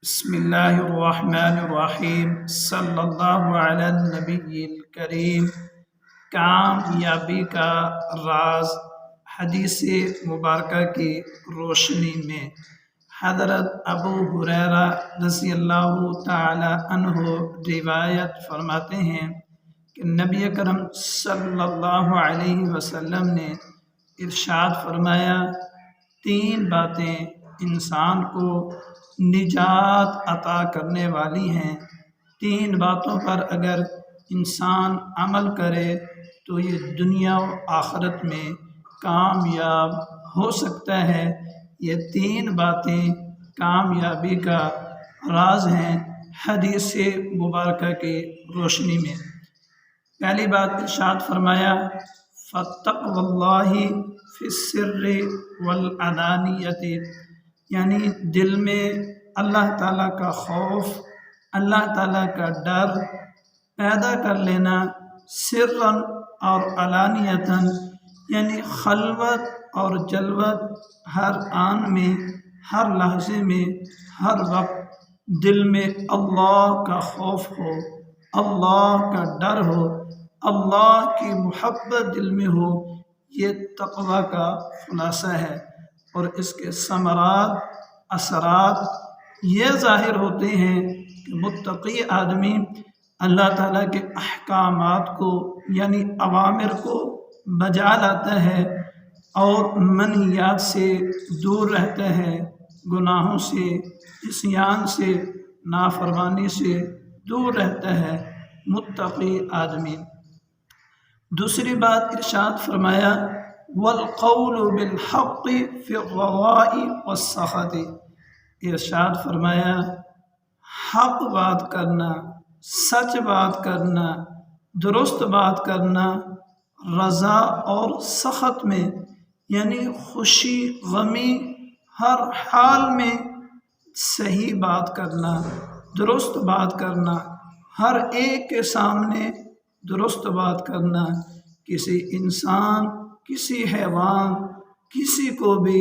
بسم اللہ الرحمن الرحیم صلی اللہ علی النبی الکریم۔ کامیابی کا راز حدیث مبارکہ کی روشنی میں حضرت ابو ہریرہ رضی اللہ تعالی عنہ روایت فرماتے ہیں کہ نبی اکرم صلی اللہ علیہ وسلم نے ارشاد فرمایا، تین باتیں انسان کو نجات عطا کرنے والی ہیں۔ تین باتوں پر اگر انسان عمل کرے تو یہ دنیا و آخرت میں کامیاب ہو سکتا ہے۔ یہ تین باتیں کامیابی کا راز ہیں حدیث مبارکہ کی روشنی میں۔ پہلی بات ارشاد فرمایا، فَاتَّقْوَى اللَّهِ فِي السِّرِّ وَالْعَلَانِيَةِ، یعنی دل میں اللہ تعالیٰ کا خوف، اللہ تعالیٰ کا ڈر پیدا کر لینا، سرًا اور علانیتاً، یعنی خلوت اور جلوت، ہر آن میں، ہر لحظے میں، ہر وقت دل میں اللہ کا خوف ہو، اللہ کا ڈر ہو، اللہ کی محبت دل میں ہو۔ یہ تقوی کا خلاصہ ہے، اور اس کے ثمرات، اثرات یہ ظاہر ہوتے ہیں کہ متقی آدمی اللہ تعالیٰ کے احکامات کو یعنی اوامر کو بجا لاتا ہے اور منہیات سے دور رہتا ہے، گناہوں سے، عصیان سے، نافرمانی سے دور رہتا ہے متقی آدمی۔ دوسری بات ارشاد فرمایا، والقول بالحق فی الرخاء والسخط، ارشاد فرمایا حق بات کرنا، سچ بات کرنا، درست بات کرنا، رضا اور سخط میں، یعنی خوشی غمی ہر حال میں صحیح بات کرنا، درست بات کرنا، ہر ایک کے سامنے درست بات کرنا، کسی انسان، کسی حیوان، کسی کو بھی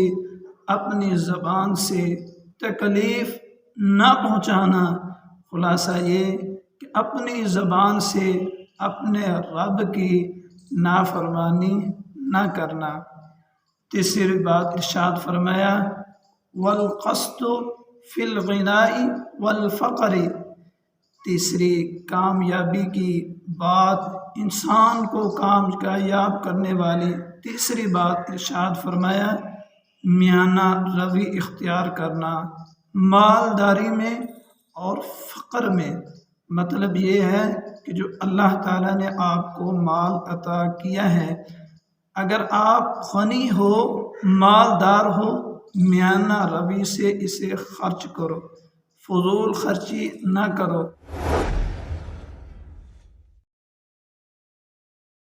اپنی زبان سے تکلیف نہ پہنچانا۔ خلاصہ یہ کہ اپنی زبان سے اپنے رب کی نافرمانی نہ کرنا۔ تیسری بات ارشاد فرمایا، والقصد فی الغناء والفقر، تیسری کامیابی کی بات، انسان کو کامیاب کرنے والی تیسری بات ارشاد فرمایا، میانہ روی اختیار کرنا مالداری میں اور فقر میں۔ مطلب یہ ہے کہ جو اللہ تعالیٰ نے آپ کو مال عطا کیا ہے، اگر آپ غنی ہو، مالدار ہو، میانہ روی سے اسے خرچ کرو، فضول خرچی نہ کرو۔